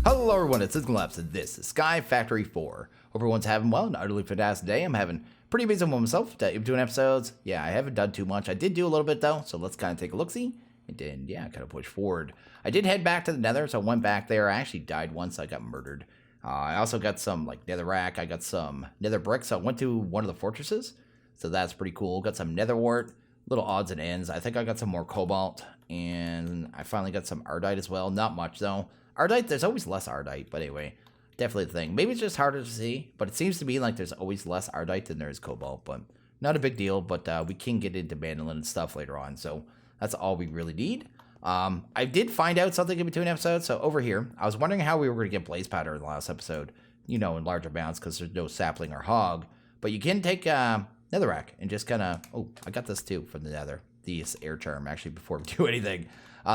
Hello everyone, it's SystemCollapse and this is SkyFactory 4. Hope everyone's having well, an utterly fantastic day. I'm having pretty amazing one myself. Doing episodes. Yeah, I haven't done too much. I did do a little bit though, so let's kind of take a look-see. And then, yeah, kind of push forward. I did head back to the Nether, so I went back there. I actually died once. I got murdered. I also got some, like, netherrack. I got some nether bricks. So I went to one of the fortresses, so that's pretty cool. Got some Nether Wart, little odds and ends. I think I got some more cobalt, and I finally got some ardite as well. Not much, though. Ardite, there's always less ardite, but anyway, definitely the thing. Maybe it's just harder to see, but it seems to be like there's always less ardite than there is cobalt, but not a big deal, but we can get into mandolin and stuff later on, so that's all we really need. I did find out something in between episodes, so over here, I was wondering how we were going to get blaze powder in the last episode, you know, in large amounts, because there's no sapling or hog, but you can take netherrack and just kind of, oh, I got this too from the nether, this air charm, actually, before we do anything.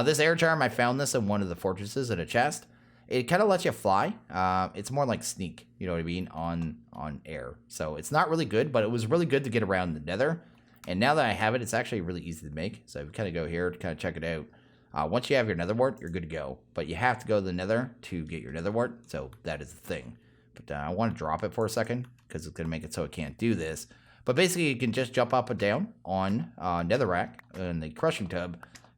This air charm, I found this in one of the fortresses in a chest. It kind of lets you fly. It's more like sneak, you know what I mean, on air. So it's not really good, but it was really good to get around the nether. And now that I have it, it's actually really easy to make. So if you kind of go here to kind of check it out. Once you have your nether wart, you're good to go. But you have to go to the nether to get your nether wart. So that is the thing. But I want to drop it for a second because it's going to make it so it can't do this. But basically, you can just jump up and down on netherrack in the crushing tub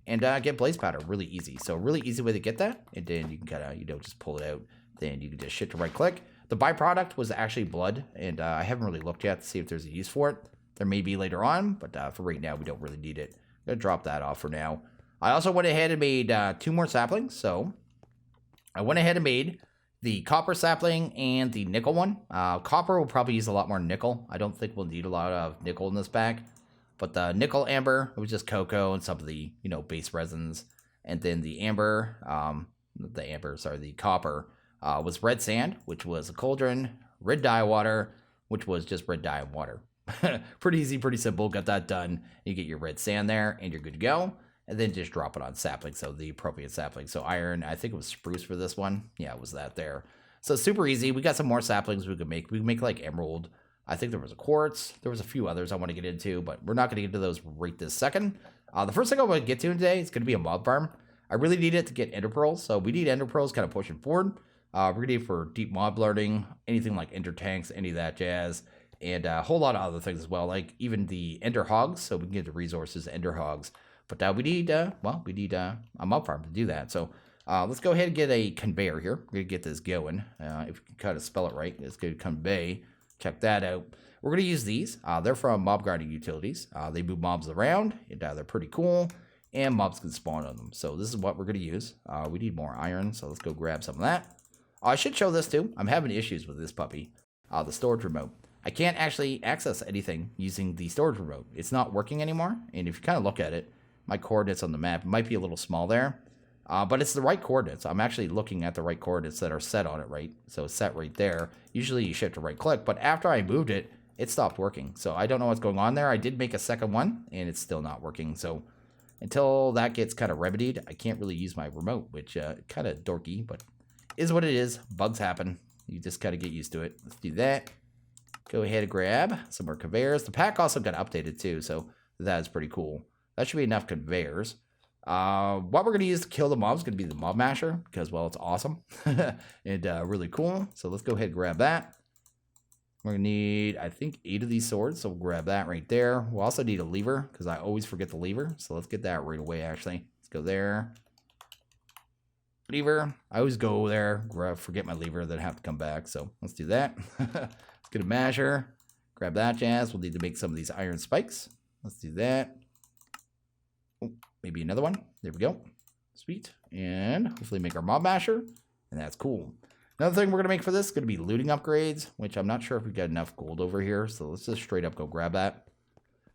and get blaze powder really easy. So really easy way to get that. And then you can kind of, you know, just pull it out. Then you can just shift to right click. The byproduct was actually blood. And I haven't really looked yet to see if there's a use for it. There may be later on, but for right now, we don't really need it. I'm going to drop that off for now. I also went ahead and made 2 more saplings. So I went ahead and made the copper sapling and the nickel one. Copper will probably use a lot more nickel. I don't think we'll need a lot of nickel in this pack. But the nickel amber, it was just cocoa and some of the, you know, base resins. And then the amber, the copper was red sand, which was a cauldron, red dye water, which was just red dye and water. Pretty easy, pretty simple. Got that done. You get your red sand there and you're good to go. And then just drop it on sapling, so the appropriate sapling. So iron, I think it was spruce for this one. Yeah, it was that there. So super easy. We got some more saplings we could make. We could make like emerald. I think there was a quartz. There was a few others I want to get into, but we're not going to get into those right this second. The first thing I want to get to today is going to be a mob farm. I really need it to get ender pearls, so we need ender pearls kind of pushing forward. We're going to need for deep mob learning, anything like ender tanks, any of that jazz, and a whole lot of other things as well, like even the ender hogs, so we can get the resources, ender hogs. But we need, a mob farm to do that. So let's go ahead and get a conveyor here. We're going to get this going. If we can kind of spell it right, it's going to convey. Check that out. We're going to use these. They're from mob grinding utilities. They move mobs around, and they're pretty cool, and mobs can spawn on them. So this is what we're going to use. We need more iron, so let's go grab some of that. I should show this too. I'm having issues with this puppy, the storage remote. I can't actually access anything using the storage remote. It's not working anymore, and if you kind of look at it, my coordinates on the map might be a little small there, but it's the right coordinates. I'm actually looking at the right coordinates that are set on it, right? So it's set right there. Usually you shift to right click, but after I moved it, it stopped working. So I don't know what's going on there. I did make a second one, and it's still not working. So until that gets kind of remedied, I can't really use my remote, which kind of dorky, but is what it is. Bugs happen. You just kind of get used to it. Let's do that. Go ahead and grab some more conveyors. The pack also got updated too, so that is pretty cool. That should be enough conveyors. What we're going to use to kill the mobs is going to be the mob masher, because, well, it's awesome and really cool. So let's go ahead and grab that. We're going to need, I think, 8 of these swords, so we'll grab that right there. We'll also need a lever, because I always forget the lever. So let's get that right away, actually. Let's go there. Lever. I always go there, forget my lever, then have to come back. So let's do that. Let's get a masher. Grab that jazz. We'll need to make some of these iron spikes. Let's do that. Oh, maybe another one. There we go. Sweet. And hopefully make our mob masher. And that's cool. Another thing we're going to make for this is going to be looting upgrades, which I'm not sure if we got enough gold over here. So let's just straight up go grab that.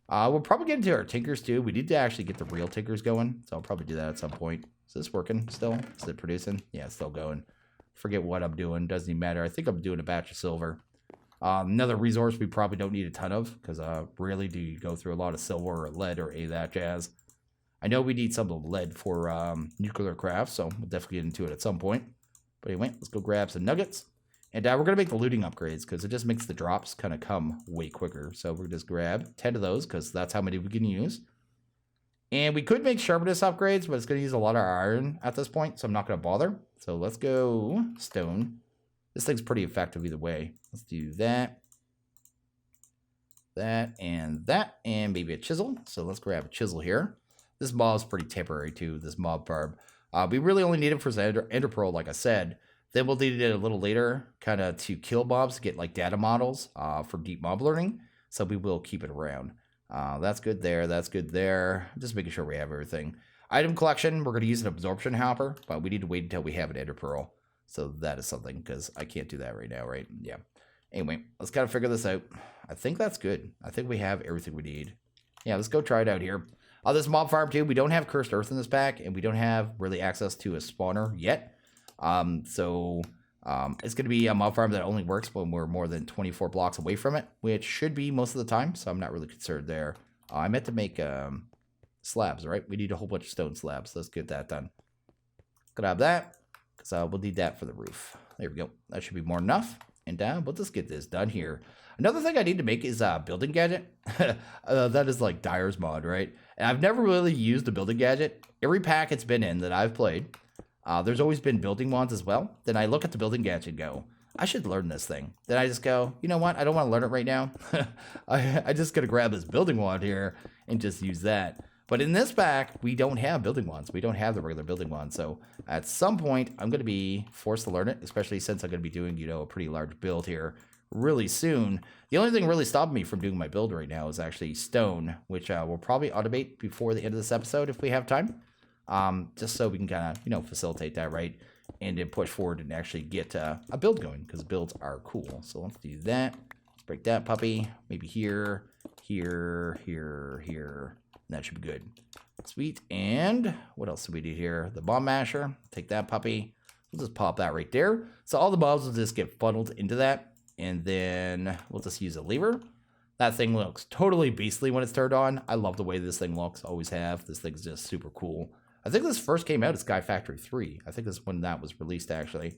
We'll probably get into our tinkers too. We need to actually get the real tinkers going. So I'll probably do that at some point. Is this working still? Is it producing? Yeah, it's still going. Forget what I'm doing. Doesn't even matter. I think I'm doing a batch of silver. Another resource we probably don't need a ton of, because rarely do you go through a lot of silver or lead or any of that jazz. I know we need some of the lead for nuclear craft, so we'll definitely get into it at some point. But anyway, let's go grab some nuggets. And we're going to make the looting upgrades, because it just makes the drops kind of come way quicker. So we're going to just grab 10 of those, because that's how many we can use. And we could make sharpness upgrades, but it's going to use a lot of iron at this point, so I'm not going to bother. So let's go stone. This thing's pretty effective either way. Let's do that. That, and maybe a chisel. So let's grab a chisel here. This mob's pretty temporary too, this mob farm. We really only need it for the ender pearl, like I said. Then we'll need it a little later, kind of to kill mobs, to get like data models for deep mob learning. So we will keep it around. That's good there, that's good there. Just making sure we have everything. Item collection, we're going to use an absorption hopper, but we need to wait until we have an ender pearl. So that is something, because I can't do that right now, right? Yeah. Anyway, let's kind of figure this out. I think that's good. I think we have everything we need. Yeah, let's go try it out here. This mob farm too, we don't have cursed earth in this pack, and we don't have really access to a spawner yet. It's going to be a mob farm that only works when we're more than 24 blocks away from it, which should be most of the time, so I'm not really concerned there. I meant to make slabs, right? We need a whole bunch of stone slabs. Let's get that done. Grab that, because we'll need that for the roof. There we go. That should be more than enough. And we'll just get this done here. Another thing I need to make is a building gadget. That is like Dyer's mod, right? And I've never really used a building gadget. Every pack it's been in that I've played, there's always been building mods as well. Then I look at the building gadget and go, I should learn this thing. Then I just go, you know what? I don't want to learn it right now. I just gotta grab this building wand here and just use that. But in this pack, we don't have building wands. We don't have the regular building wand. So at some point, I'm going to be forced to learn it, especially since I'm going to be doing, you know, a pretty large build here really soon. The only thing really stopping me from doing my build right now is actually stone, which we'll probably automate before the end of this episode if we have time. Just so we can kind of, you know, facilitate that, right? And then push forward and actually get a build going, because builds are cool. So let's do that. Let's break that puppy. Maybe here, here, here, here. That should be good. Sweet. And what else do we need here? The bomb masher. Take that puppy. We'll just pop that right there. So all the mobs will just get funneled into that. And then we'll just use a lever. That thing looks totally beastly when it's turned on. I love the way this thing looks. Always have. This thing's just super cool. I think this first came out at SkyFactory 3. I think this is when that was released, actually.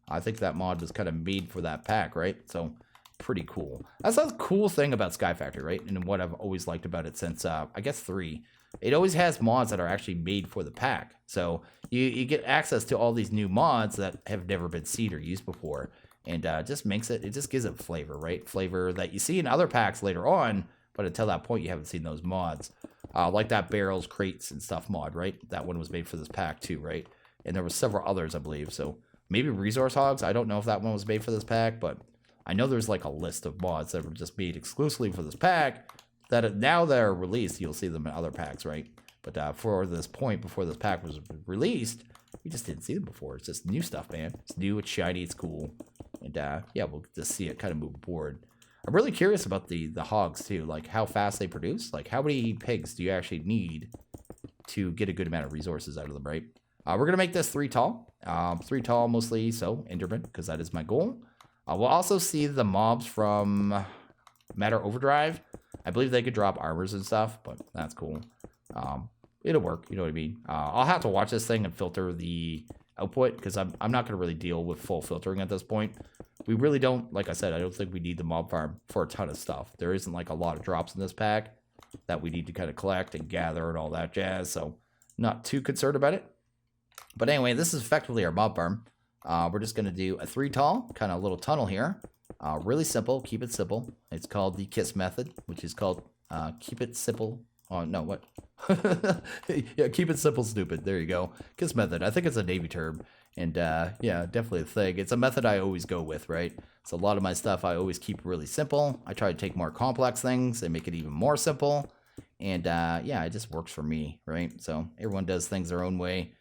I think that mod was kind of made for that pack, right? So pretty cool. That's a cool thing about SkyFactory, right? And what I've always liked about it since, I guess, 3. It always has mods that are actually made for the pack. So you get access to all these new mods that have never been seen or used before. And just makes it just gives it flavor, right? Flavor that you see in other packs later on, but until that point, you haven't seen those mods. Like that barrels, crates, and stuff mod, right? That one was made for this pack too, right? And there were several others, I believe. So maybe resource hogs. I don't know if that one was made for this pack, but I know there's like a list of mods that were just made exclusively for this pack that now they're released, you'll see them in other packs, right? But for this point, before this pack was released, we just didn't see them before. It's just new stuff, man. It's new, it's shiny, it's cool. And yeah, we'll just see it kind of move forward. I'm really curious about the hogs too, like how fast they produce. Like how many pigs do you actually need to get a good amount of resources out of them, right? We're going to make this 3 tall. 3 tall mostly, so Enderman, because that is my goal. We'll also see the mobs from Matter Overdrive. I believe they could drop armors and stuff, but that's cool. It'll work, you know what I mean? I'll have to watch this thing and filter the output, because I'm not going to really deal with full filtering at this point. We really don't, like I said, I don't think we need the mob farm for a ton of stuff. There isn't like a lot of drops in this pack that we need to kind of collect and gather and all that jazz, so not too concerned about it. But anyway, this is effectively our mob farm. We're just going to do a 3 tall, kind of little tunnel here. Really simple. Keep it simple. It's called the KISS method, which is called keep it simple. Oh, no, what? Yeah, keep it simple, stupid. There you go. KISS method. I think it's a Navy term. And yeah, definitely a thing. It's a method I always go with, right? So a lot of my stuff I always keep really simple. I try to take more complex things and make it even more simple. And yeah, it just works for me, right? So everyone does things their own way.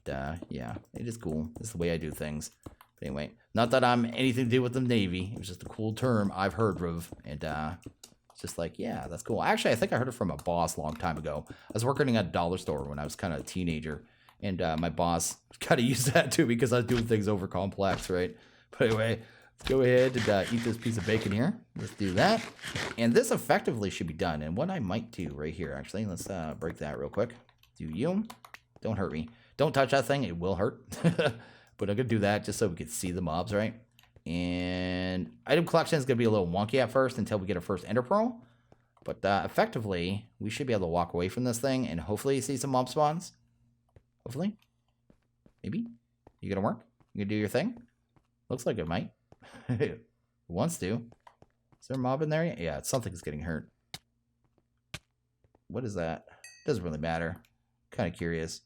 But yeah, it is cool. It's the way I do things. But anyway, not that I'm anything to do with the Navy. It was just a cool term I've heard of. And it's just like, yeah, that's cool. Actually, I think I heard it from a boss a long time ago. I was working at a dollar store when I was kind of a teenager. And my boss kind of used that too, because I was doing things over complex, right? But anyway, let's go ahead and eat this piece of bacon here. Let's do that. And this effectively should be done. And what I might do right here, actually, let's break that real quick. Do you? Don't hurt me. Don't touch that thing. It will hurt. But I'm going to do that just so we can see the mobs, right? And item collection is going to be a little wonky at first until we get our first ender pearl. But effectively, we should be able to walk away from this thing and hopefully see some mob spawns. Hopefully. Maybe. You gonna work? You gonna do your thing? Looks like it might. It wants to. Is there a mob in there yet? Yeah, something's getting hurt. What is that? Doesn't really matter. Kind of curious.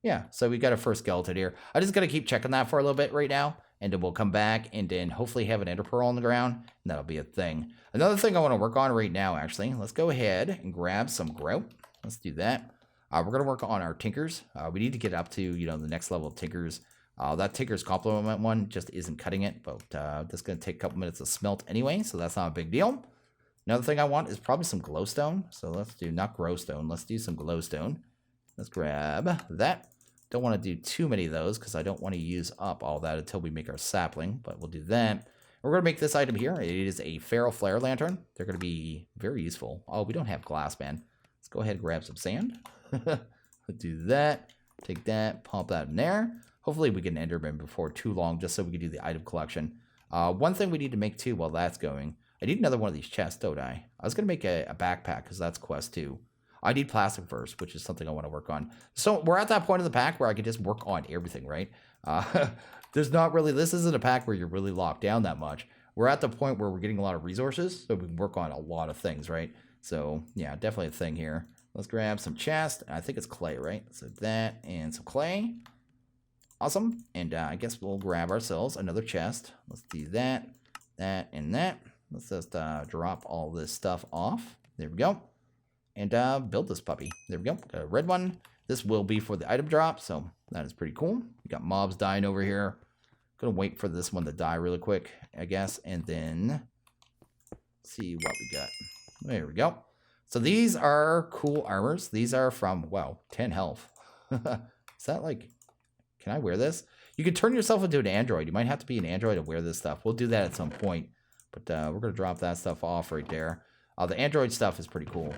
Yeah, so we got a first skeleton here. I just gotta keep checking that for a little bit right now. And then we'll come back and then hopefully have an ender pearl on the ground. And that'll be a thing. Another thing I want to work on right now, actually. Let's go ahead and grab some grout. Let's do that. We're going to work on our tinkers. We need to get up to, the next level of tinkers. That tinker's complement one just isn't cutting it. But that's going to take a couple minutes to smelt anyway. So that's not a big deal. Another thing I want is probably some glowstone. So let's do, not growstone. Let's do some glowstone. Let's grab that. Don't want to do too many of those because I don't want to use up all that until we make our sapling, but we'll do that. We're going to make this item here. It is a feral flare lantern. They're going to be very useful. Oh, we don't have glass, man. Let's go ahead and grab some sand. We'll do that. Take that, pump that in there. Hopefully we get an enderman before too long just so we can do the item collection. One thing we need to make too while that's going, I need another one of these chests, don't I? I was going to make a backpack because that's quest 2. I need plastic first, which is something I want to work on. So we're at that point of the pack where I can just work on everything, right? There's not really, this isn't a pack where you're really locked down that much. We're at the point where we're getting a lot of resources, so we can work on a lot of things, right? So yeah, definitely a thing here. Let's grab some chest. I think it's clay, right? So that and some clay. Awesome. And I guess we'll grab ourselves another chest. Let's do that, that, and that. Let's just drop all this stuff off. There we go. And build this puppy. There we go. Got a red one. This will be for the item drop, so that is pretty cool. We got mobs dying over here. Gonna wait for this one to die really quick, I guess, and then see what we got. There we go. So these are cool armors. These are from, wow, 10 health. Is that like, can I wear this? You could turn yourself into an android. You might have to be an android to wear this stuff. We'll do that at some point, but we're gonna drop that stuff off right there. The Android stuff is pretty cool.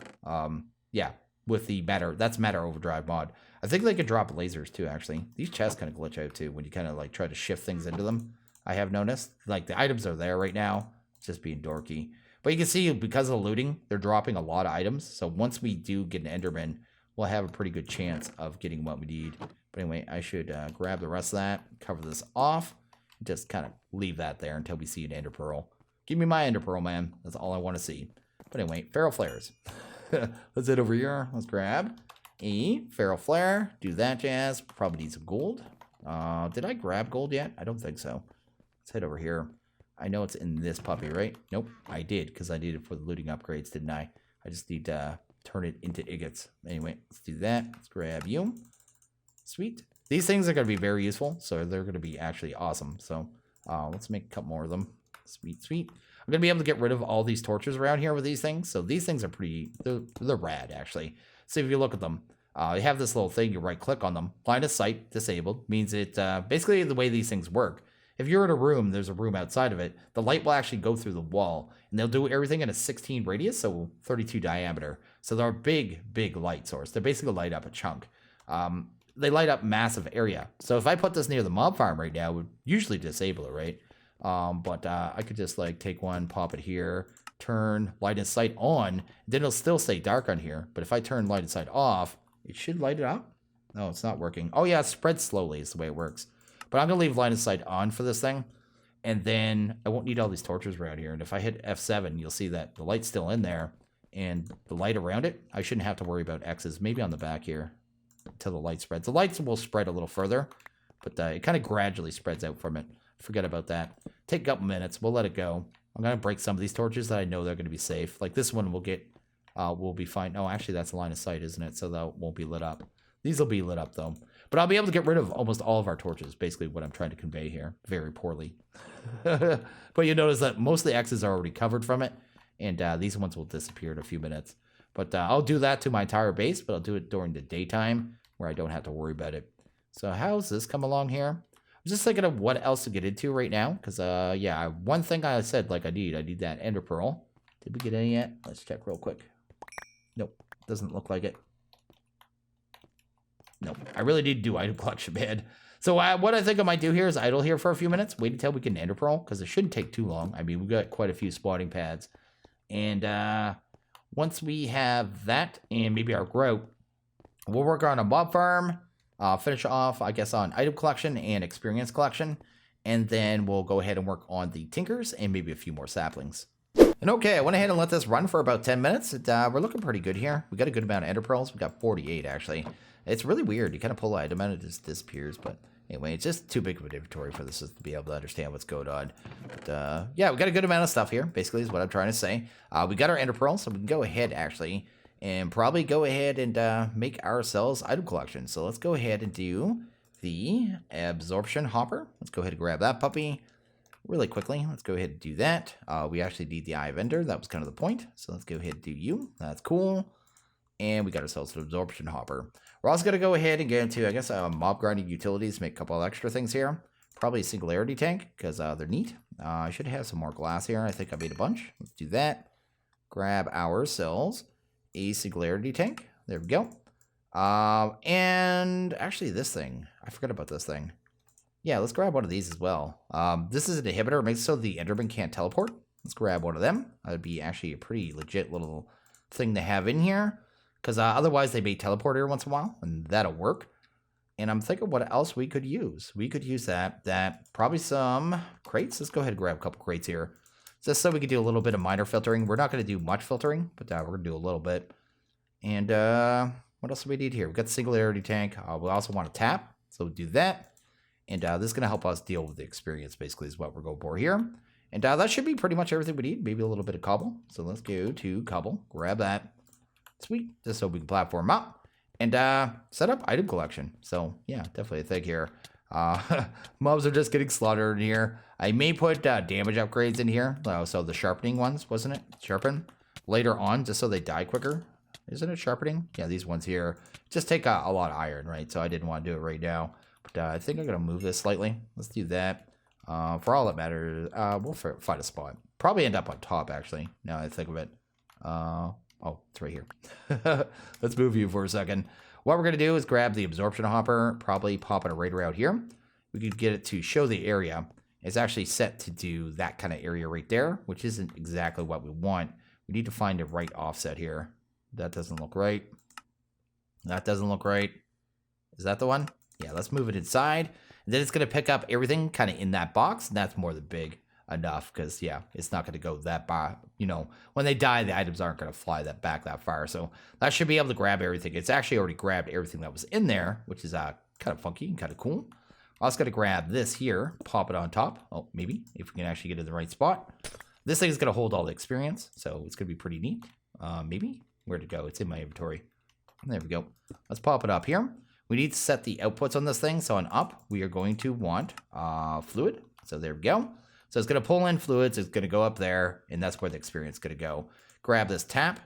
Yeah, with the matter, that's matter overdrive mod. I think they could drop lasers too, actually. These chests kind of glitch out too when you kind of like try to shift things into them. I have noticed. Like the items are there right now. It's just being dorky. But you can see because of the looting, they're dropping a lot of items. So once we do get an Enderman, we'll have a pretty good chance of getting what we need. But anyway, I should grab the rest of that, cover this off, and just kind of leave that there until we see an Ender Pearl. Give me my Ender Pearl, man. That's all I want to see. But anyway, feral flares. Let's head over here. Let's grab a feral flare. Do that jazz. Probably need some gold. Did I grab gold yet? I don't think so. Let's head over here. I know it's in this puppy, right? Nope, I did because I did it for the looting upgrades, didn't I? I just need to turn it into ingots. Anyway, let's do that. Let's grab you. Sweet. These things are going to be very useful, so they're going to be actually awesome. So let's make a couple more of them. Sweet, sweet. I'm going to be able to get rid of all these torches around here with these things. So these things are pretty, they're rad, actually. So if you look at them, you have this little thing, you right-click on them. Line of sight disabled means it, basically the way these things work. If you're in a room, there's a room outside of it, the light will actually go through the wall. And they'll do everything in a 16 radius, so 32 diameter. So they're a big, big light source. They basically light up a chunk. They light up massive area. So if I put this near the mob farm right now, it would usually disable it, right? But I could just like take one, pop it here, turn light and sight on, then it'll still stay dark on here. But if I turn light and sight off, it should light it up. No, it's not working. Oh yeah, it spreads slowly is the way it works. But I'm gonna leave light and sight on for this thing. And then I won't need all these torches around here. And if I hit F7, you'll see that the light's still in there and the light around it, I shouldn't have to worry about X's, maybe on the back here until the light spreads. The lights will spread a little further, but it kind of gradually spreads out from it. Forget about that. Take a couple minutes. We'll let it go. I'm going to break some of these torches that I know they're going to be safe. Like this one will be fine. Oh, actually, that's a line of sight, isn't it? So that won't be lit up. These will be lit up, though. But I'll be able to get rid of almost all of our torches, basically what I'm trying to convey here. Very poorly. But you notice that most of the X's are already covered from it. And these ones will disappear in a few minutes. But I'll do that to my entire base, but I'll do it during the daytime where I don't have to worry about it. So how's this come along here? I'm just thinking of what else to get into right now. Because, yeah, one thing I said, like I need that Ender Pearl. Did we get any yet? Let's check real quick. Nope. Doesn't look like it. Nope. I really need to do item collection, man. So what I think I might do here is idle here for a few minutes. Wait until we get an Ender Pearl. Because it shouldn't take too long. I mean, we've got quite a few spawning pads. And once we have that and maybe our grow, we'll work on a mob farm, finish off, I guess, on item collection and experience collection. And then we'll go ahead and work on the tinkers and maybe a few more saplings. And okay, I went ahead and let this run for about 10 minutes. We're looking pretty good here. We got a good amount of ender pearls. We got 48, actually. It's really weird. You kind of pull an item and it just disappears. But anyway, it's just too big of an inventory for this to be able to understand what's going on. But yeah, we got a good amount of stuff here, basically, is what I'm trying to say. We got our ender pearls, so we can go ahead, actually, and probably go ahead and make ourselves item collection. So let's go ahead and do the Absorption Hopper. Let's go ahead and grab that puppy really quickly. Let's go ahead and do that. We actually need the Eye of Ender. That was kind of the point. So let's go ahead and do you. That's cool. And we got ourselves an Absorption Hopper. We're also going to go ahead and get into, I guess, mob grinding utilities, make a couple of extra things here. Probably a singularity tank, because they're neat. I should have some more glass here. I think I made a bunch. Let's do that. Grab ourselves a singularity tank. There we go. And actually this thing, I forgot about this thing. Yeah, let's grab one of these as well. This is an inhibitor. It makes it so the Enderman can't teleport. Let's grab one of them. That'd be actually a pretty legit little thing to have in here. Because otherwise they may teleport here once in a while, and that'll work. And I'm thinking what else we could use. We could use that probably some crates. Let's go ahead and grab a couple crates here. Just so we could do a little bit of minor filtering. We're not going to do much filtering, but we're going to do a little bit. And what else do we need here? We've got the singularity tank. We also want to tap, so we'll do that. And this is going to help us deal with the experience, basically, is what we're going for here. And that should be pretty much everything we need. Maybe a little bit of cobble. So let's go to cobble. Grab that. Sweet. Just so we can platform up. And set up item collection. So, yeah, definitely a thing here. Mobs are just getting slaughtered in here. I may put damage upgrades in here. So the sharpening ones, wasn't it? Sharpen. Later on, just so they die quicker. Isn't it sharpening? Yeah, these ones here just take a lot of iron, right? So I didn't want to do it right now. But I think I'm going to move this slightly. Let's do that. For all that matters, we'll find a spot. Probably end up on top, actually, now that I think of it. Oh, it's right here. Let's move you for a second. What we're going to do is grab the Absorption Hopper, probably pop it right around here. We could get it to show the area. It's actually set to do that kind of area right there, which isn't exactly what we want. We need to find the right offset here. That doesn't look right. That doesn't look right. Is that the one? Yeah, let's move it inside. And then it's going to pick up everything kind of in that box. And that's more than big enough because, yeah, it's not going to go that far. You know, when they die, the items aren't going to fly back that far. So that should be able to grab everything. It's actually already grabbed everything that was in there, which is kind of funky and kind of cool. I'm also going to grab this here, pop it on top. Oh, maybe, if we can actually get in the right spot. This thing is going to hold all the experience, so it's going to be pretty neat. Maybe. Where'd it go? It's in my inventory. There we go. Let's pop it up here. We need to set the outputs on this thing. So on up, we are going to want fluid. So there we go. So it's going to pull in fluids. It's going to go up there, and that's where the experience is going to go. Grab this tap,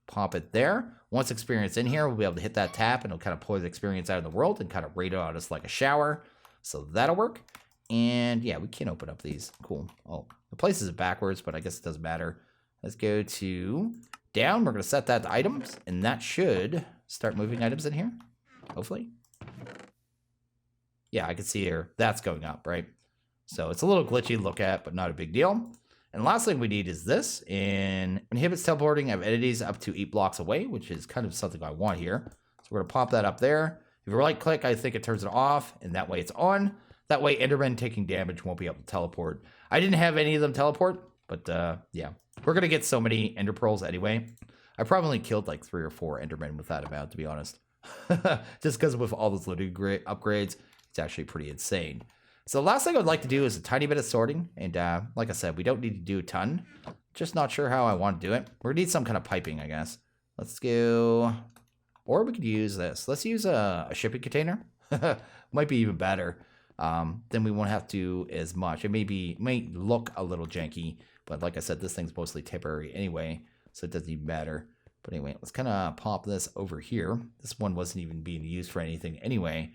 pop it there. Once experience in here, we'll be able to hit that tap, and it'll kind of pull the experience out of the world and kind of rate it on us like a shower. So that'll work. And yeah, we can open up these. Cool. Oh, the place is backwards, but I guess it doesn't matter. Let's go to down. We're going to set that to items, and that should start moving items in here. Hopefully. Yeah, I can see here. That's going up, right? So it's a little glitchy to look at, but not a big deal. And the last thing we need is this. And inhibits teleporting of entities up to 8 blocks away, which is kind of something I want here. So we're going to pop that up there. If you right click, I think it turns it off, and that way it's on. That way Endermen taking damage won't be able to teleport. I didn't have any of them teleport, but yeah. We're going to get so many Ender Pearls anyway. I probably killed like 3 or 4 Endermen with that amount, to be honest. Just because with all those looting upgrades, it's actually pretty insane. So the last thing I'd like to do is a tiny bit of sorting. And like I said, we don't need to do a ton. Just not sure how I want to do it. We're going to need some kind of piping, I guess. Let's go. Or we could use this. Let's use a shipping container. Might be even better. Then we won't have to do as much. It may look a little janky. But like I said, this thing's mostly temporary anyway. So it doesn't even matter. But anyway, let's kind of pop this over here. This one wasn't even being used for anything anyway.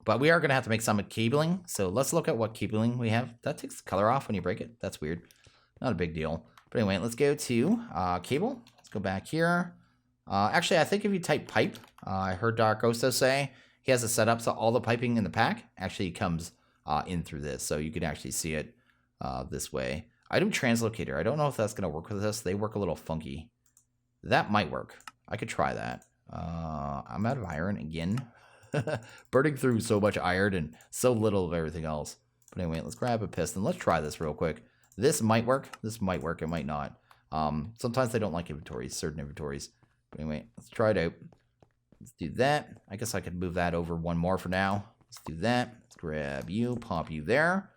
But we are going to have to make some cabling. So let's look at what cabling we have. That takes the color off when you break it. That's weird. Not a big deal. But anyway, let's go to cable. Let's go back here. Actually, I think if you type pipe, I heard Dark Osto say he has it set up so all the piping in the pack actually comes in through this. So you can actually see it this way. Item translocator. I don't know if that's going to work with us. They work a little funky. That might work. I could try that. I'm out of iron again. Burning through so much iron and so little of everything else. But anyway, let's grab a piston. Let's try this real quick. This might work. This might work. It might not. Sometimes they don't like inventories, certain inventories. But anyway, let's try it out. Let's do that. I guess I could move that over one more for now. Let's do that. Let's grab you, pop you there.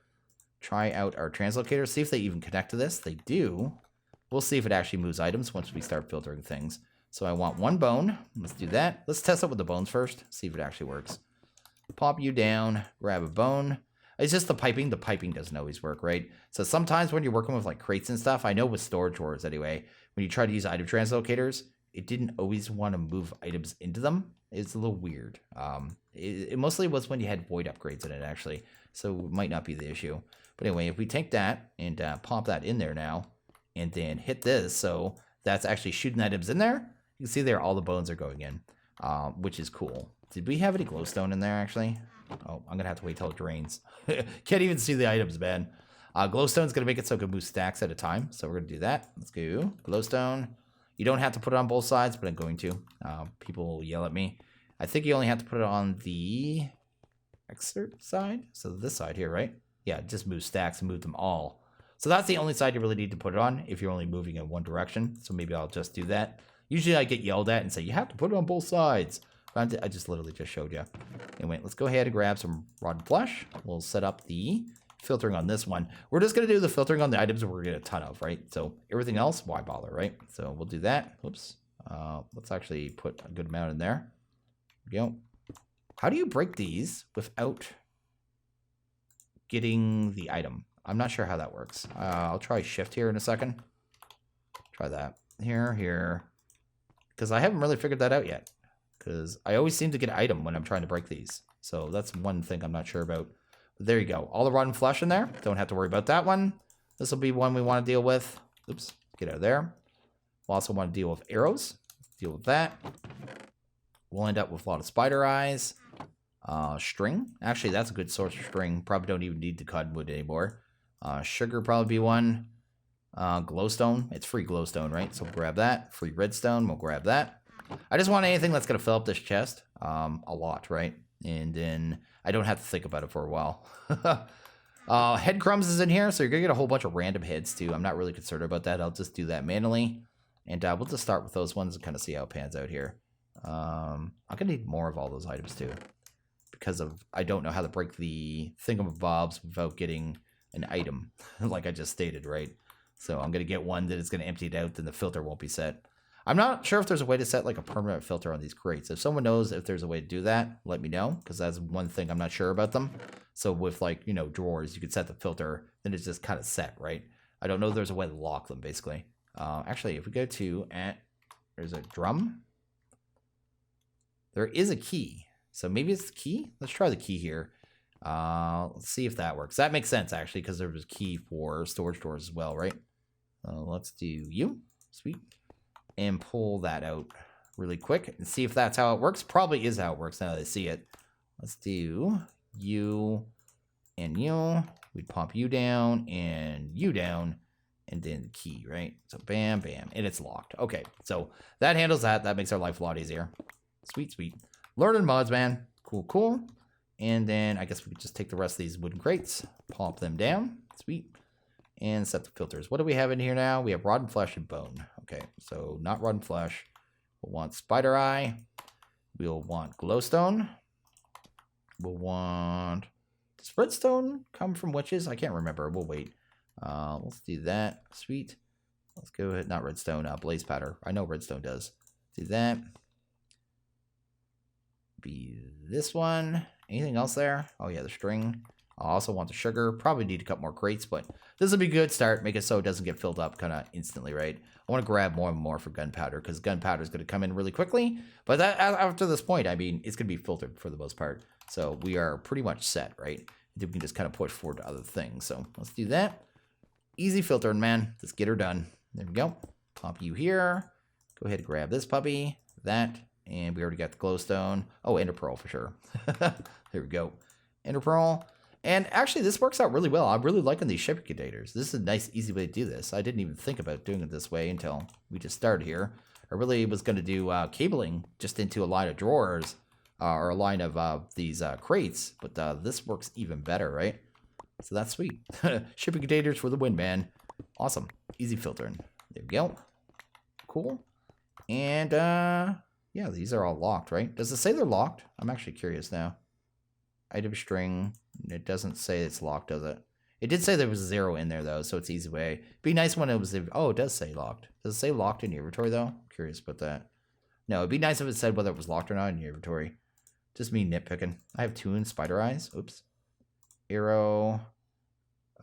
Try out our translocator. See if they even connect to this. They do. We'll see if it actually moves items once we start filtering things. So I want one bone. Let's do that. Let's test it with the bones first. See if it actually works. Pop you down. Grab a bone. It's just the piping. The piping doesn't always work, right? So sometimes when you're working with like crates and stuff, I know with storage drawers anyway, when you try to use item translocators, it didn't always want to move items into them. It's a little weird. It mostly was when you had void upgrades in it, actually. So it might not be the issue. But anyway, if we take that and pop that in there now, and then hit this, so that's actually shooting items in there. You can see there all the bones are going in, which is cool. Did we have any glowstone in there, actually? Oh, I'm going to have to wait till it drains. Can't even see the items, man. Glowstone's going to make it so it can move stacks at a time. So we're going to do that. Let's go. Glowstone. You don't have to put it on both sides, but I'm going to. People will yell at me. I think you only have to put it on the excerpt side. So this side here, right? Yeah, just move stacks and move them all. So that's the only side you really need to put it on if you're only moving in one direction. So maybe I'll just do that. Usually I get yelled at and say, you have to put it on both sides. But I just literally just showed you. Anyway, let's go ahead and grab some rotten flesh. We'll set up the filtering on this one. We're just going to do the filtering on the items that we're going to get a ton of, right? So everything else, why bother, right? So we'll do that. Whoops. Let's actually put a good amount in there. There we go. How do you break these without getting the item? I'm not sure how that works. I'll try shift here in a second. Try that. Here. Because I haven't really figured that out yet. Because I always seem to get an item when I'm trying to break these. So that's one thing I'm not sure about. But there you go. All the rotten flesh in there. Don't have to worry about that one. This will be one we want to deal with. Oops. Get out of there. We'll also want to deal with arrows. Let's deal with that. We'll end up with a lot of spider eyes. String. Actually, that's a good source of string. Probably don't even need the cottonwood anymore. Sugar probably be one. Glowstone. It's free glowstone, right? So we'll grab that. Free redstone. We'll grab that. I just want anything that's going to fill up this chest. A lot, right? And then I don't have to think about it for a while. Head crumbs is in here, so you're going to get a whole bunch of random heads too. I'm not really concerned about that. I'll just do that manually. And we'll just start with those ones and kind of see how it pans out here. I'm going to need more of all those items too. Because I don't know how to break the thingamabobs without getting an item, like I just stated, right? So I'm going to get one that is going to empty it out, then the filter won't be set. I'm not sure if there's a way to set like a permanent filter on these crates. If someone knows if there's a way to do that, let me know, because that's one thing I'm not sure about them. So with like, you know, drawers, you could set the filter, then it's just kind of set, right? I don't know if there's a way to lock them, basically. Actually, if we go to, there's a drum. There is a key. So maybe it's the key? Let's try the key here. Let's see if that works. That makes sense, actually, because there was a key for storage drawers as well, right? Let's do you. Sweet. And pull that out really quick and see if that's how it works. Probably is how it works now that I see it. Let's do you and you. We'd pop you down, and then the key, right? So bam, bam, and it's locked. Okay, so that handles that. That makes our life a lot easier. Sweet, sweet. Learning mods, man. Cool, cool. And then I guess we could just take the rest of these wooden crates, pop them down. Sweet. And set the filters. What do we have in here now? We have rotten flesh and bone. Okay, so not rotten flesh. We'll want spider eye. We'll want glowstone. We'll want... Does redstone come from witches? I can't remember. We'll wait. Let's do that. Sweet. Let's go ahead. Not redstone. Blaze powder. I know redstone does. Do that. Be this one. Anything else there? Oh yeah, the string. I also want the sugar. Probably need to cut more crates, but this will be a good start. Make it so it doesn't get filled up kind of instantly, right? I want to grab more and more for gunpowder because gunpowder is going to come in really quickly. But that, after this point, I mean, it's going to be filtered for the most part. So we are pretty much set, right? Then we can just kind of push forward to other things. So let's do that. Easy filtering, man. Just get her done. There we go. Pop you here. Go ahead and grab this puppy. That. And we already got the glowstone. Oh, ender pearl for sure. There we go. Ender pearl. And actually, this works out really well. I'm really liking these shipping containers. This is a nice, easy way to do this. I didn't even think about doing it this way until we just started here. I really was going to do cabling just into a line of drawers or a line of these crates, but this works even better, right? So that's sweet. Shipping containers for the win, man. Awesome. Easy filtering. There we go. Cool. And yeah, these are all locked, right? Does it say they're locked? I'm actually curious now. Item string. It doesn't say it's locked, does it? It did say there was a 0 in there, though, so it's easy way. Be nice when it was... Oh, it does say locked. Does it say locked in your inventory, though? I'm curious about that. No, it'd be nice if it said whether it was locked or not in your inventory. Just me nitpicking. I have 2 in spider eyes. Oops. Arrow.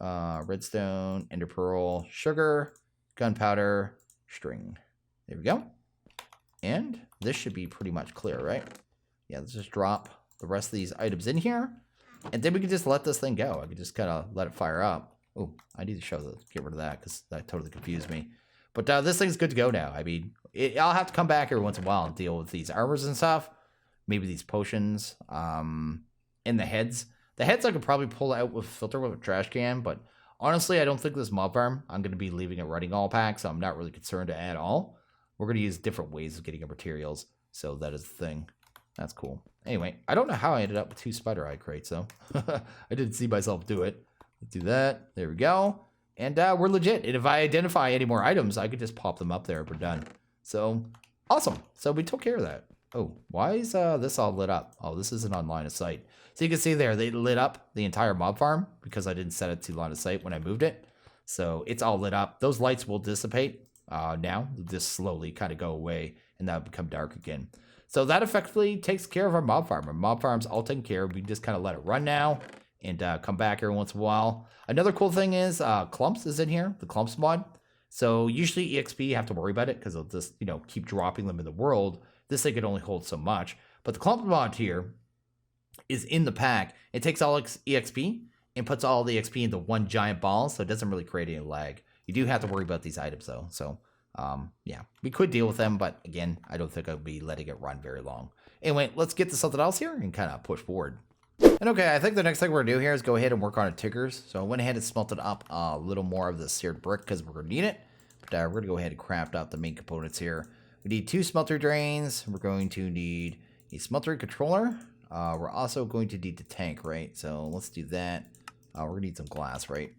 Redstone. Ender pearl. Sugar. Gunpowder. String. There we go. And this should be pretty much clear, right? Yeah, let's just drop the rest of these items in here. And then we can just let this thing go. I can just kind of let it fire up. Oh, I need to get rid of that because that totally confused me. But this thing's good to go now. I mean, I'll have to come back every once in a while and deal with these armors and stuff. Maybe these potions. And the heads. The heads I could probably pull out with filter with a trash can. But honestly, I don't think this mob farm, I'm going to be leaving it running all pack. So I'm not really concerned at all. We're going to use different ways of getting our materials. So that is the thing. That's cool. Anyway, I don't know how I ended up with 2 spider eye crates, though. I didn't see myself do it. Let's do that. There we go. And we're legit. And if I identify any more items, I could just pop them up there if we're done. So, awesome. So we took care of that. Oh, why is this all lit up? Oh, this isn't on line of sight. So you can see there, they lit up the entire mob farm because I didn't set it to line of sight when I moved it. So it's all lit up. Those lights will dissipate now. They'll just slowly kind of go away and that'll become dark again. So that effectively takes care of our mob farm. Our mob farm's all taken care of. We just kind of let it run now and come back every once in a while. Another cool thing is clumps is in here, the clumps mod. So usually EXP, you have to worry about it because it'll just, keep dropping them in the world. This thing can only hold so much. But the clump mod here is in the pack. It takes all EXP and puts all the XP into one giant ball, so it doesn't really create any lag. You do have to worry about these items, though. So, yeah, we could deal with them, but again, I don't think I'll be letting it run very long. Anyway, let's get to something else here and kind of push forward. And okay, I think the next thing we're going to do here is go ahead and work on our tickers. So I went ahead and smelted up a little more of the seared brick because we're going to need it. But we're going to go ahead and craft out the main components here. We need 2 smelter drains. We're going to need a smelter controller. We're also going to need the tank, right? So let's do that. We're going to need some glass, right?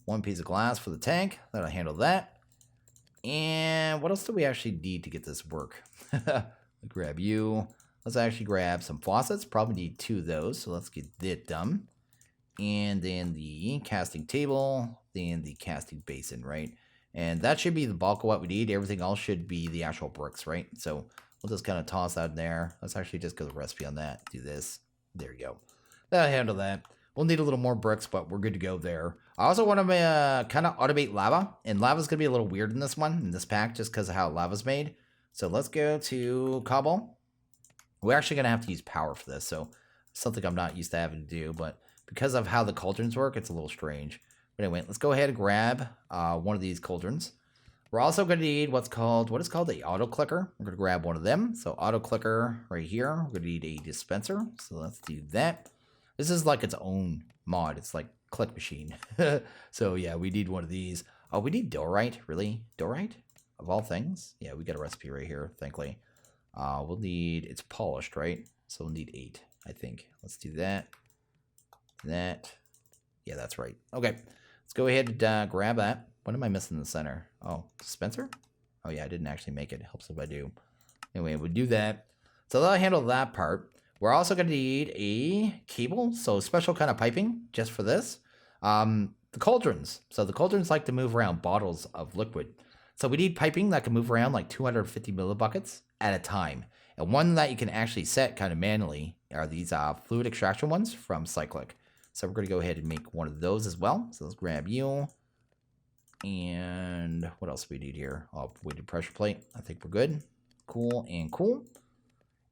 1 piece of glass for the tank. That'll handle that. And what else do we actually need to get this work? Grab you. Let's actually grab some faucets. Probably need 2 of those. So let's get that done. And then the casting table. Then the casting basin, right? And that should be the bulk of what we need. Everything else should be the actual bricks, right? So we'll just kind of toss that in there. Let's actually just go to the recipe on that. Do this. There you go. That'll handle that. We'll need a little more bricks, but we're good to go there. I also want to kind of automate lava. And lava's going to be a little weird in this one, in this pack, just because of how lava's made. So let's go to cobble. We're actually going to have to use power for this. So something I'm not used to having to do. But because of how the cauldrons work, it's a little strange. But anyway, let's go ahead and grab one of these cauldrons. We're also going to need what is called the auto clicker. We're going to grab one of them. So auto clicker right here. We're going to need a dispenser. So let's do that. This is like its own mod. It's like click machine. So yeah, we need one of these. Oh, we need diorite. Really? Diorite? Of all things? Yeah, we got a recipe right here, thankfully. We'll need, it's polished, right? So we'll need 8, I think. Let's do that. That. Yeah, that's right. Okay. Let's go ahead and grab that. What am I missing in the center? Oh, dispenser? Oh yeah, I didn't actually make it. It helps if I do. Anyway, we'll do that. So that'll handle that part. We're also going to need a cable. So special kind of piping just for this. The cauldrons. So the cauldrons like to move around bottles of liquid. So we need piping that can move around like 250 millibuckets at a time. And one that you can actually set kind of manually are these fluid extraction ones from Cyclic. So we're going to go ahead and make one of those as well. So let's grab you. And what else do we need here? Oh, weighted pressure plate. I think we're good. Cool and cool.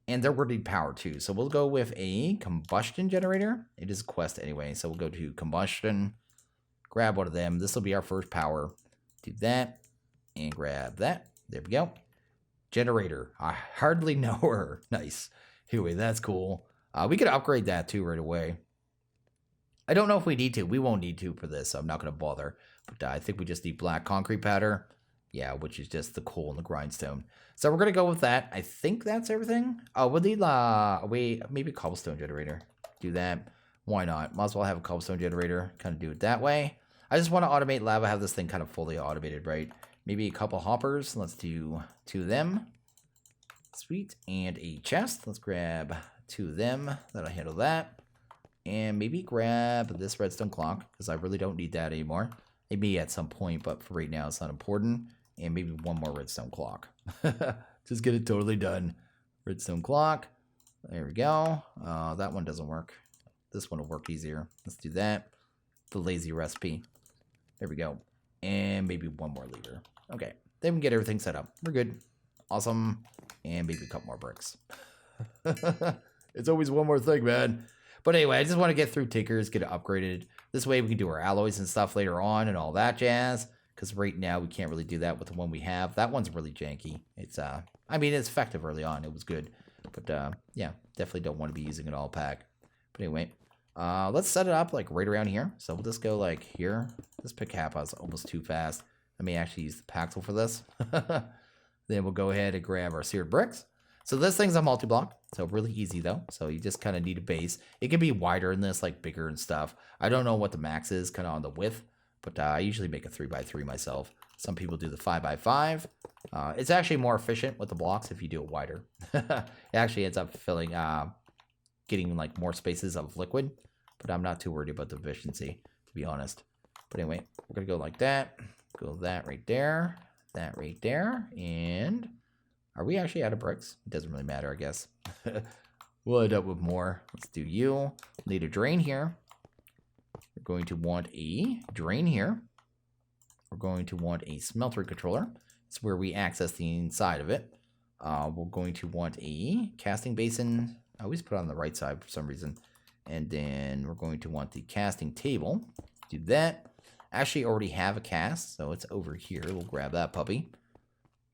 And they're going to need power too. So we'll go with a combustion generator. It is a quest anyway. So we'll go to combustion. Grab one of them. This will be our first power. Do that. And grab that. There we go. Generator. I hardly know her. Nice. Anyway, that's cool. We could upgrade that too right away. I don't know if we need to. We won't need to for this, so I'm not going to bother. But I think we just need black concrete powder. Yeah, which is just the coal and the grindstone. So we're going to go with that. I think that's everything. Oh, we'll need maybe a cobblestone generator. Do that. Why not? Might as well have a cobblestone generator. Kind of do it that way. I just want to automate lava, have this thing kind of fully automated, right? Maybe a couple hoppers. Let's do 2 of them. Sweet. And a chest. Let's grab 2 of them. That'll handle that. And maybe grab this redstone clock, because I really don't need that anymore. Maybe at some point, but for right now, it's not important. And maybe 1 more redstone clock. Just get it totally done. Redstone clock. There we go. That one doesn't work. This one will work easier. Let's do that. The lazy recipe. There we go. And maybe 1 more lever. Okay. Then we get everything set up. We're good. Awesome. And maybe a couple more bricks. It's always one more thing, man. But anyway, I just want to get through tinkers, get it upgraded. This way we can do our alloys and stuff later on and all that jazz. Because right now we can't really do that with the one we have. That one's really janky. It's I mean, it's effective early on. It was good. But yeah, definitely don't want to be using it all pack. But anyway, let's set it up like right around here. So we'll just go like here. This pickaxe is almost too fast. Let me actually use the paxel for this. Then we'll go ahead and grab our seared bricks. So this thing's a multi-block, so really easy though. So you just kind of need a base. It can be wider in this, like bigger and stuff. I don't know what the max is kind of on the width, but I usually make a 3x3 myself. Some people do the 5x5. It's actually more efficient with the blocks if you do it wider. It actually ends up filling, getting like more spaces of liquid, but I'm not too worried about the efficiency, to be honest. But anyway, we're gonna go like that. Go that right there, and are we actually out of bricks? It doesn't really matter, I guess. We'll end up with more. Let's do you. We'll need a drain here. We're going to want a drain here. We're going to want a smeltery controller. It's where we access the inside of it. We're going to want a casting basin. I always put it on the right side for some reason. And then we're going to want the casting table. Do that. Actually already have a cast, so it's over here. We'll grab that puppy.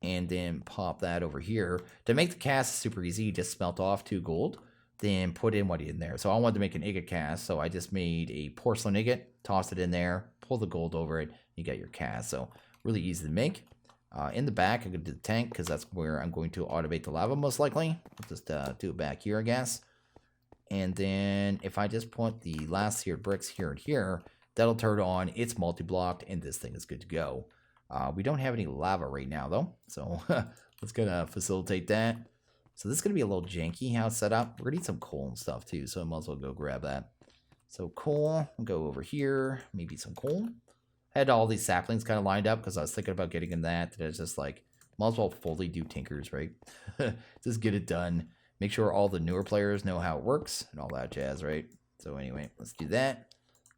And then pop that over here. To make the cast super easy, you just smelt off 2 gold, then put in what in there. So I wanted to make an ingot cast, so I just made a porcelain ingot, tossed it in there, pull the gold over it, you got your cast. So really easy to make. In the back, I'm going to do the tank, because that's where I'm going to automate the lava most likely. I'll just do it back here, I guess. And then if I just put the last seared bricks here and here, that'll turn on, it's multi-blocked, and this thing is good to go. We don't have any lava right now, though, so let's gonna facilitate that. So this is gonna be a little janky how it's set up. We're gonna need some coal and stuff too, so I might as well go grab that. So coal, we'll go over here, maybe some coal. I had all these saplings kind of lined up because I was thinking about getting in that. And it's just like, might as well fully do tinkers, right? Just get it done. Make sure all the newer players know how it works and all that jazz, right? So anyway, let's do that.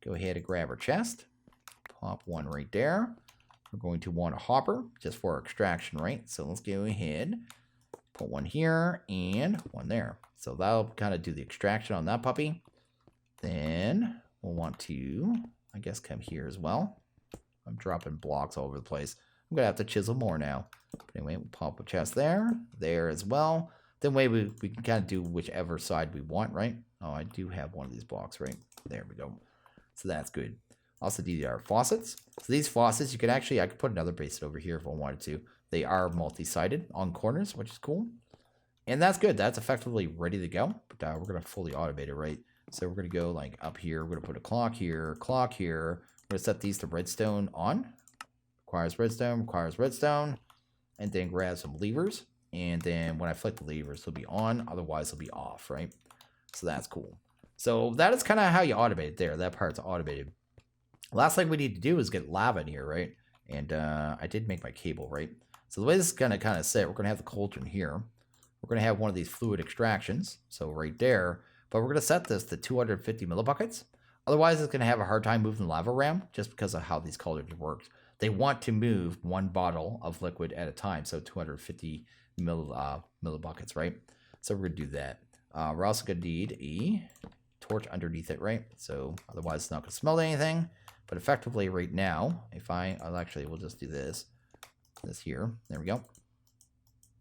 Go ahead and grab our chest. Pop one right there. We're going to want a hopper just for our extraction, right? So let's go ahead, put one here and one there. So that'll kind of do the extraction on that puppy. Then we'll want to, I guess, come here as well. I'm dropping blocks all over the place. I'm going to have to chisel more now. But anyway, we'll pop a chest there, there as well. Then way we can kind of do whichever side we want, right? Oh, I do have one of these blocks, right? There we go. So that's good. Also, these are faucets. So these faucets, you could actually, I could put another basin over here if I wanted to. They are multi-sided on corners, which is cool. And that's good. That's effectively ready to go. But we're going to fully automate it, right? So we're going to go like up here. We're going to put a clock here, clock here. We're going to set these to redstone on. Requires redstone. And then grab some levers. And then when I flick the levers, they'll be on. Otherwise, they'll be off, right? So that's cool. So that is kind of how you automate it there. That part's automated. Last thing we need to do is get lava in here, right? And I did make my cable, right? So the way this is going to kind of sit, we're going to have the cauldron here. We're going to have one of these fluid extractions. So right there. But we're going to set this to 250 millibuckets. Otherwise, it's going to have a hard time moving lava around just because of how these cauldrons work. They want to move 1 bottle of liquid at a time. So 250 millibuckets, right? So we're going to do that. We're also going to need a torch underneath it, right? So otherwise, it's not going to smell anything. But effectively right now, if we'll just do this here. There we go.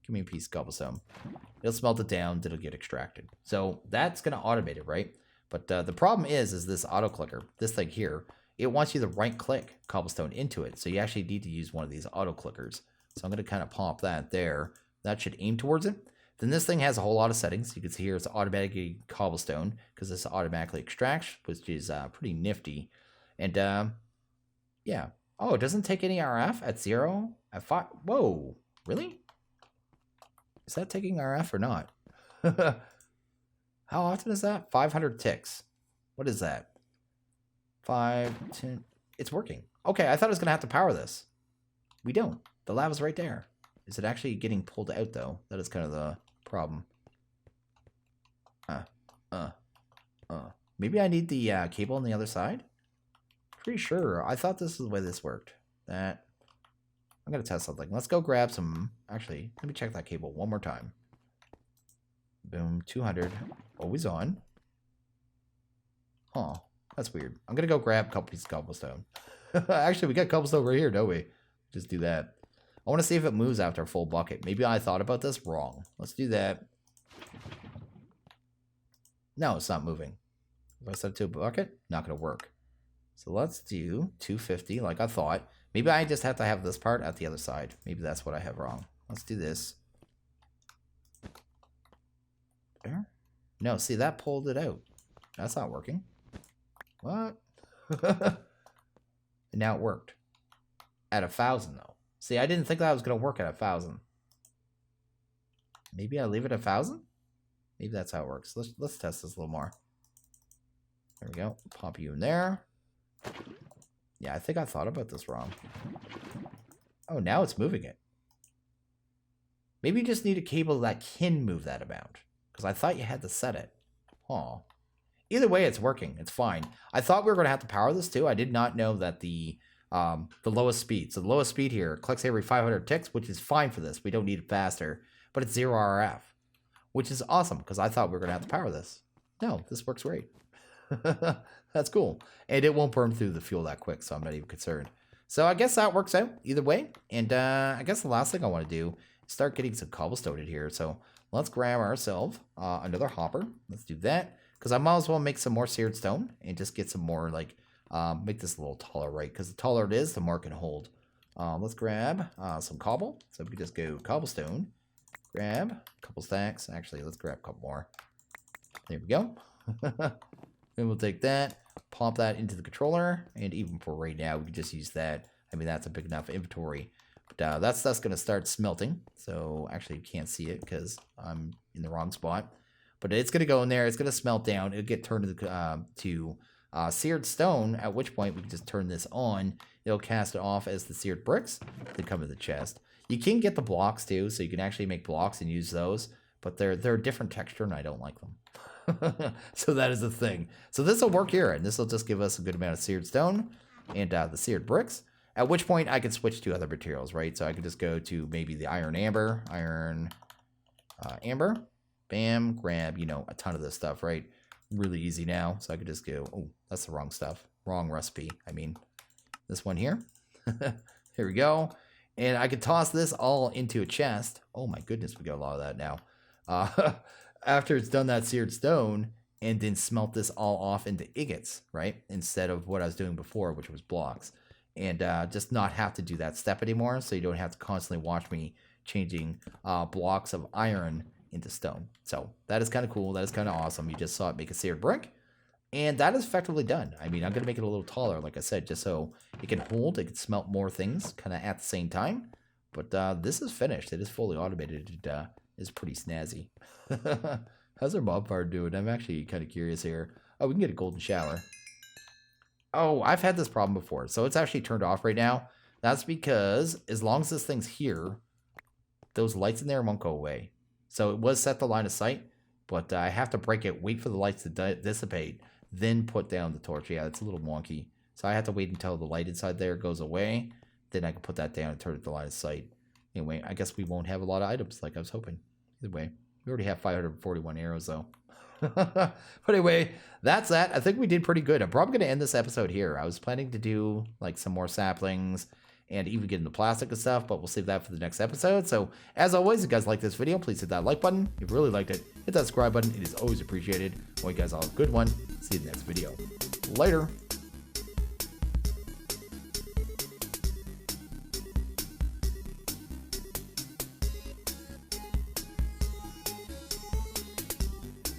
Give me a piece of cobblestone. It'll smelt it down, it'll get extracted. So that's going to automate it, right? But the problem is this auto clicker, this thing here, it wants you to right click cobblestone into it. So you actually need to use one of these auto clickers. So I'm going to kind of pop that there. That should aim towards it. Then this thing has a whole lot of settings. You can see here it's automatically cobblestone because this automatically extracts, which is pretty nifty. And yeah. Oh, it doesn't take any RF at 0, at 5. Whoa, really? Is that taking RF or not? How often is that? 500 ticks. What is that? 5, 10. It's working. Okay, I thought I was going to have to power this. We don't. The lava's right there. Is it actually getting pulled out, though? That is kind of the problem. Maybe I need the cable on the other side? Pretty sure. I thought this is the way this worked. I'm going to test something. Let's go grab some... Actually, let me check that cable one more time. Boom, 200. Always on. Huh. That's weird. I'm going to go grab a couple pieces of cobblestone. Actually, we got cobblestone right here, don't we? Just do that. I want to see if it moves after a full bucket. Maybe I thought about this wrong. Let's do that. No, it's not moving. If I set it to a bucket, not going to work. So let's do 250 like I thought. Maybe I just have to have this part at the other side. Maybe that's what I have wrong. Let's do this. There. No, see, that pulled it out. That's not working. What? And now it worked. At 1,000, though. See, I didn't think that was going to work at 1,000. Maybe I leave it at 1,000? Maybe that's how it works. Let's test this a little more. There we go. Pop you in there. Yeah, I think I thought about this wrong. Oh, now it's moving it. Maybe you just need a cable that can move that amount. Because I thought you had to set it. Huh. Either way, it's working. It's fine. I thought we were going to have to power this too. I did not know that the lowest speed. So the lowest speed here clicks every 500 ticks, which is fine for this. We don't need it faster. But it's 0 RF. Which is awesome, because I thought we were going to have to power this. No, this works great. That's cool. And it won't burn through the fuel that quick, so I'm not even concerned. So I guess that works out either way. And I guess the last thing I want to do is start getting some cobblestone in here. So let's grab ourselves another hopper. Let's do that. Because I might as well make some more seared stone and just get some more, like, make this a little taller, right? Because the taller it is, the more it can hold. Let's grab some cobble. So we just go cobblestone. Grab a couple stacks. Actually, let's grab a couple more. There we go. Then we'll take that, pop that into the controller, and even for right now, we can just use that. I mean, that's a big enough inventory. But that's going to start smelting. So actually, you can't see it because I'm in the wrong spot. But it's going to go in there. It's going to smelt down. It'll get turned to seared stone, at which point we can just turn this on. It'll cast it off as the seared bricks. They come in the chest. You can get the blocks too, so you can actually make blocks and use those. But they're a different texture, and I don't like them. So that is the thing. So this will work here, and this will just give us a good amount of seared stone and the seared bricks. At which point I can switch to other materials, right? So I could just go to maybe the iron amber, amber. Bam, grab, a ton of this stuff, right? Really easy now. So I could just go, oh, that's the wrong stuff. Wrong recipe. I mean, this one here. Here we go. And I could toss this all into a chest. Oh my goodness, we got a lot of that now. After it's done that seared stone, and then smelt this all off into ingots, right? Instead of what I was doing before, which was blocks. And just not have to do that step anymore, so you don't have to constantly watch me changing blocks of iron into stone. So that is kind of cool. That is kind of awesome. You just saw it make a seared brick. And that is effectively done. I mean, I'm going to make it a little taller, like I said, just so it can hold, it can smelt more things kind of at the same time. But this is finished. It is fully automated. It is pretty snazzy. How's our mob part doing? I'm actually kind of curious here. Oh, we can get a golden shower. Oh, I've had this problem before. So it's actually turned off right now. That's because as long as this thing's here, those lights in there won't go away. So it was set to line of sight, but I have to break it, wait for the lights to dissipate, then put down the torch. Yeah, it's a little wonky. So I have to wait until the light inside there goes away. Then I can put that down and turn it to line of sight. Anyway, I guess we won't have a lot of items like I was hoping. Either way, we already have 541 arrows though. But anyway, that's that. I think we did pretty good. I'm probably going to end this episode here. I was planning to do like some more saplings and even getting the plastic and stuff, but we'll save that for the next episode. So as always, if you guys like this video, please hit that like button. If you really liked it, hit that subscribe button. It is always appreciated. Well, you guys all have a good one. See you in the next video. Later.